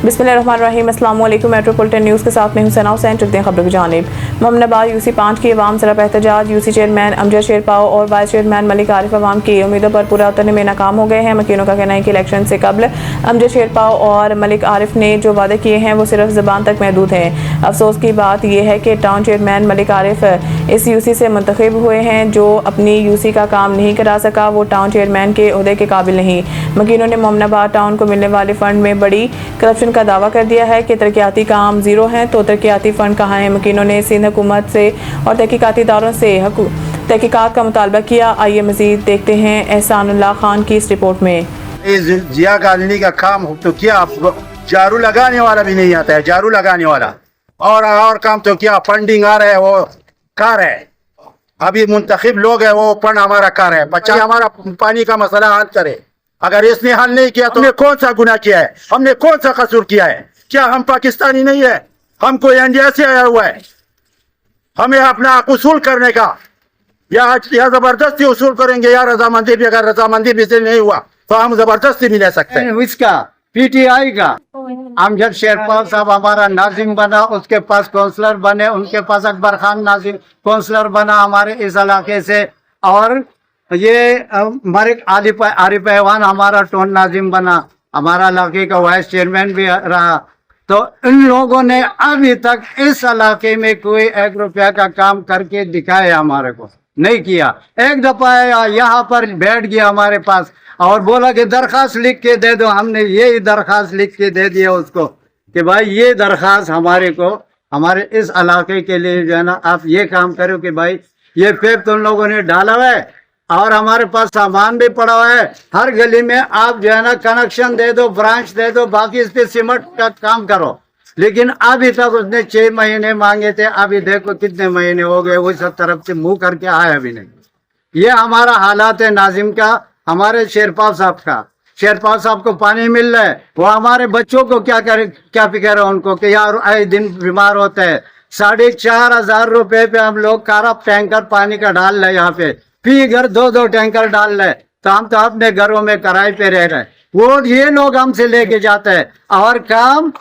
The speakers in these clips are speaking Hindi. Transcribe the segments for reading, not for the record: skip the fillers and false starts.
बिस्मिल्लाहिर्रहमानिर्रहीम। अस्सलाम वालेकुम। मेट्रोपॉलिटन न्यूज़ के साथ में हुसैन हुसैन चलते हैं खबरों की जानिब। मोमनाबाद यूसी 5 की अवाम सराप एहतजाज। यूसी चेयरमैन अमजद शेरपाओ और वाइस चेयरमैन मलिक आरिफ अवाम की उम्मीदों पर पूरा उतरने में नाकाम हो गए हैं। मकीनों का कहना है कि इलेक्शन से कबल अमजद शेरपाओ और मलिक आरिफ ने जो वादे किए हैं वो सिर्फ ज़बान तक महदूद हैं। अफसोस की बात यह है कि टाउन चेयरमैन मलिक आरिफ इस यूसी से मुंतखब हुए हैं। जो अपनी यूसी का काम नहीं करा सका वो टाउन चेयरमैन के ओहदे के काबिल नहीं। मकीनों ने मोमनाबाद टाउन को मिलने वाले फंड में बड़ी करप्शन का दावा कर दिया है कि तरक्याती काम ज़ीरो हैं, तो तरक्याती फ़ंड कहाँ हैं। मकीनों ने सिंध हुकूमत से और तहकीकाती इदारों से तहकीकात का मुतालबा किया। आइए मज़ीद देखते हैं एहसानुल्लाह खान की इस रिपोर्ट में। जिया गांधी का काम तो क्या, झाड़ू लगाने वाला भी नहीं आता है, झाड़ू लगाने वाला और काम तो क्या, फंडिंग आ रहा है, वो कार है, अभी मुंतखब लोग है, वो फंड हमारा कार है, बच्चा हमारा पानी का मसला हल करे। अगर इसने हल नहीं किया तो हमने कौन सा गुनाह किया है, हमने कौन सा कसूर किया है? क्या हम पाकिस्तानी नहीं है? हम कोई इंडिया से आया हुआ है? हमें अपना उसूल करने का या जबरदस्ती उसूल करेंगे या रजामंदी भी? अगर रजामंदी भी से नहीं हुआ तो हम जबरदस्ती भी ले सकते हैं। इसका पीटीआई का अमजद शेरपाल साहब हमारा नाजिम बना, उसके पास काउंसलर बने, उनके पास अकबर खान नाजिम काउंसलर बना हमारे इस इलाके से, और ये मलिक आरिफ ऐवान हमारा टोन नाजिम बना, हमारा इलाके का वाइस चेयरमैन भी रहा। तो इन लोगों ने अभी तक इस इलाके में कोई 1 रुपया का काम करके दिखाया हमारे को नहीं किया। एक दफा यहाँ पर बैठ गया हमारे पास और बोला कि दरखास्त लिख के दे दो। हमने यही दरखास्त लिख के दे दिया उसको कि भाई ये दरखास्त हमारे को हमारे इस इलाके के लिए जो है ना आप ये काम करो कि भाई ये पेप तुम लोगों ने डाला हुआ है और हमारे पास सामान भी पड़ा हुआ है, हर गली में आप जो है ना कनेक्शन दे दो, ब्रांच दे दो, बाकी इस पे सीमेंट का काम करो। लेकिन अभी तक उसने 6 महीने मांगे थे, अभी देखो कितने महीने हो गए, वो सब तरफ से मुंह करके आए अभी नहीं। ये हमारा हालात है नाजिम का, हमारे शेरपाल साहब का। शेरपाल साहब को पानी मिल रहा है, वो हमारे बच्चों को क्या करे, क्या फिक्र है उनको कि यार आए दिन बीमार होते हैं। 4,500 रुपए पे हम लोग कारा टैंकर पानी का डाल रहे, यहाँ पे फी घर 2-2 टैंकर डाल रहे, तो हम तो अपने घरों में किराए पे रह रहे, वो ये लोग हमसे लेके जाते हैं और काम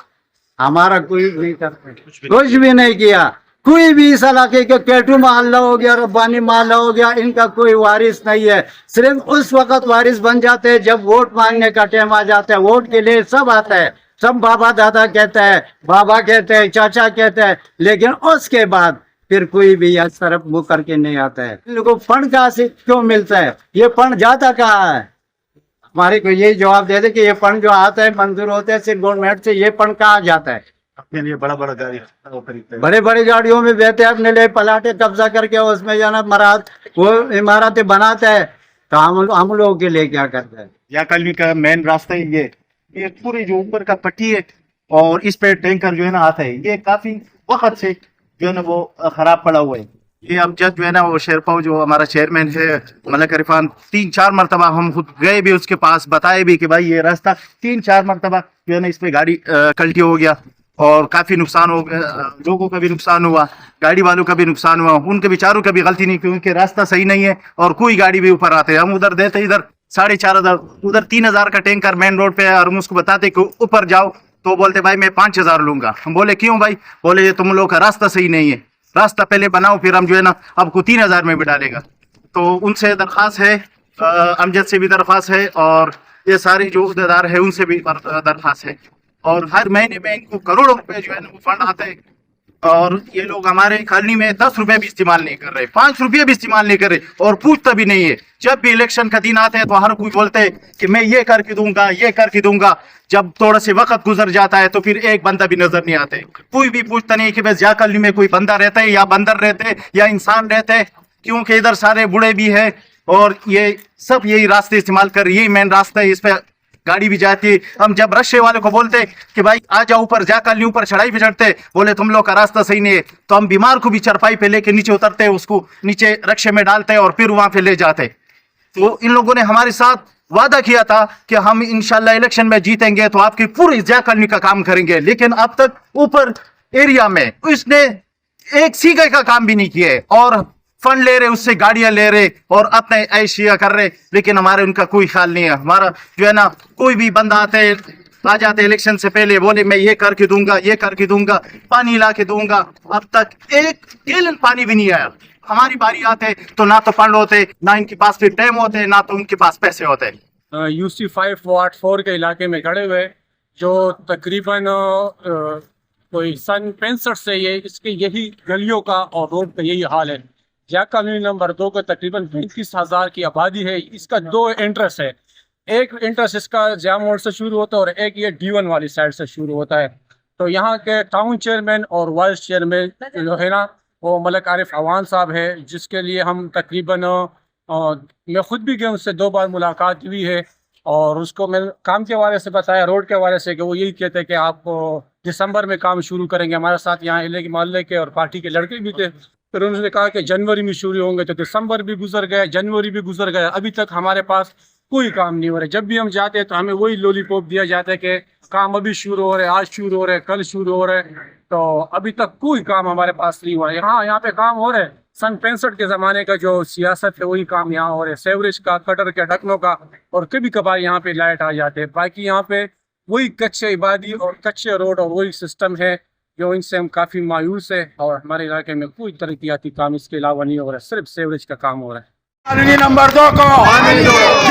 हमारा कोई नहीं करते, कुछ भी नहीं किया। कोई भी इस इलाके के केटू मोहल्ला हो गया, रब्बानी मोहल्ला हो गया, इनका कोई वारिस नहीं है। सिर्फ उस वक्त वारिस बन जाते हैं जब वोट मांगने का टाइम आ जाता है। वोट के लिए सब आता है, सब बाबा दादा कहता है, बाबा कहते हैं, चाचा कहते हैं, लेकिन उसके बाद फिर कोई भी इस तरफ मुँह करके नहीं आता है। इन लोगों को फंड कहाँ से क्यों मिलता है? ये फंड जाता कहाँ है? हमारे को यही जवाब दे दे कि ये फंड जो आता है मंजूर होते हैं सिर्फ गवर्नमेंट से, ये फंड कहाँ जाता है? अपने लिए बड़ा बड़ा गाड़ी बड़े बड़े गाड़ियों में बेहते अपने लिए पलाटे कब्जा करके उसमें जाना मराद वो इमारतें बनाते हैं, तो हम लोगों के लिए क्या करते हैं? या कलमी का मेन रास्ता ही ये पूरी जो ऊपर का पट्टी है और इस पे टैंकर जो है ना आता है, ये काफी वक्त से जो है ना वो खराब पड़ा हुआ है। ये अब जज जो है ना वो शेरपाओ जो हमारा चेयरमैन है मलिक इरफान, 3-4 मरतबा हम खुद गए भी उसके पास, बताए भी कि भाई ये रास्ता 3-4 मरतबा जो है ना इस पे गाड़ी कल्टी हो गया और काफी नुकसान हो गया, लोगों का भी नुकसान हुआ, गाड़ी वालों का भी नुकसान हुआ, उनके बेचारों का भी गलती नहीं क्योंकि रास्ता सही नहीं है और कोई गाड़ी भी ऊपर आते हैं। हम उधर देते इधर 4,500, उधर 3,000 का टैंकर मेन रोड पे है और हम उसको बताते कि ऊपर जाओ तो बोलते भाई मैं 5,000 लूंगा। हम बोले क्यों भाई? बोले ये तुम लोग का रास्ता सही नहीं है, रास्ता पहले बनाओ फिर हम जो है ना आपको 3,000 में भी डालेगा। तो उनसे दरख्वास्त है, अमजद से भी दरख्वास्त है और ये सारे जो उहदेदार है उनसे भी दरख्वास्त है। और हर महीने में इनको करोड़ों रुपए जो है ना वो फंड आते हैं और ये लोग हमारे कॉलोनी में 10 रुपए भी इस्तेमाल नहीं कर रहे, 5 रुपये भी इस्तेमाल नहीं कर रहे और पूछता भी नहीं है। जब भी इलेक्शन का दिन आता है तो हर कोई बोलते हैं कि मैं ये करके दूंगा, ये करके दूंगा। जब थोड़ा से वक्त गुजर जाता है तो फिर एक बंदा भी नजर नहीं आते, कोई भी पूछता नहीं कि बस या कॉलोनी में कोई बंदा रहता है या बंदर रहते हैं या इंसान रहते हैं, क्योंकि इधर सारे बूढ़े भी है और ये सब यही रास्ते इस्तेमाल कर, यही मेन रास्ता है, इस पे गाड़ी भी जाती है। हम जब रशे वाले को बोलते कि भाई आ जाओ ऊपर, जा कॉलोनी ऊपर चढ़ाई पे चढ़ते, बोले तुम लोग का रास्ता सही नहीं है, तो हम बीमार को भी चरपाई पे लेके नीचे उतरते, उसको नीचे रक्शे में डालते और फिर वहां पे ले जाते। तो इन लोगों ने हमारे साथ वादा किया था कि हम इंशाल्लाह इलेक्शन में जीतेंगे तो आपकी पूरी जिया कॉलोनी का काम करेंगे, लेकिन अब तक ऊपर एरिया में उसने एक सीखे का काम भी नहीं किया है और फंड ले रहे, उससे गाड़ियां ले रहे और अपने ऐशिया कर रहे, लेकिन हमारे उनका कोई ख्याल नहीं है। हमारा जो है ना कोई भी बंदा आते है आ जाते इलेक्शन से पहले, बोले मैं ये करके दूंगा, ये करके दूंगा, पानी ला के दूंगा। अब तक एक गैलन पानी भी नहीं आया। हमारी बारी आते तो ना तो फंड होते, ना इनके पास फिर टाइम होते, ना तो उनके पास पैसे होते। UC 5 वार्ड 4 के इलाके में खड़े हुए, जो तकरीबन कोई सन 65 से ये इसके यही गलियों का और रोड का यही हाल है। जहाँ कॉलोनी नंबर 2 का तकरीबन 35,000 की आबादी है। इसका 2 इंटरेस्ट है, एक इंटरेस्ट इसका जाम रोड से शुरू होता है और एक ये D1 वाली साइड से शुरू होता है। तो यहाँ के टाउन चेयरमैन और वाइस चेयरमैन जो है ना, वो मलिक आरिफ अवान साहब है, जिसके लिए हम तकरीबन मैं खुद भी गया, उससे 2 बार मुलाकात हुई है और उसको मैं काम के हवाले से बताया, रोड के हवाले से, कि वो यही कहते हैं कि आप दिसंबर में काम शुरू करेंगे। हमारे साथ यहाँ इले के मोहल्ले के और पार्टी के लड़के भी थे। फिर उन्होंने कहा कि जनवरी में शुरू होंगे, तो दिसंबर भी गुजर गया, जनवरी भी गुजर गया, अभी तक हमारे पास कोई काम नहीं हो रहा है। जब भी हम जाते हैं तो हमें वही लॉलीपॉप दिया जाता है कि काम अभी शुरू हो रहा है, आज शुरू हो रहा है, कल शुरू हो रहा है। तो अभी तक कोई काम हमारे पास नहीं हुआ है। हाँ, यहाँ पे काम हो रहा है, सन 65 के ज़माने का जो सियासत है वही काम यहाँ हो रहा है, सेवरेज का, कटर के ढकनों का, और कभी कभार यहाँ पे लाइट आ जाते हैं। बाकी यहाँ पे वही कच्चे इबादी और कच्चे रोड और वही सिस्टम है, जो इनसे हम काफ़ी मायूस है। और हमारे इलाके में कोई तरक्याती काम इसके अलावा नहीं हो रहा है, सिर्फ सेवरेज का काम हो रहा है। कॉलोनी नंबर 2 को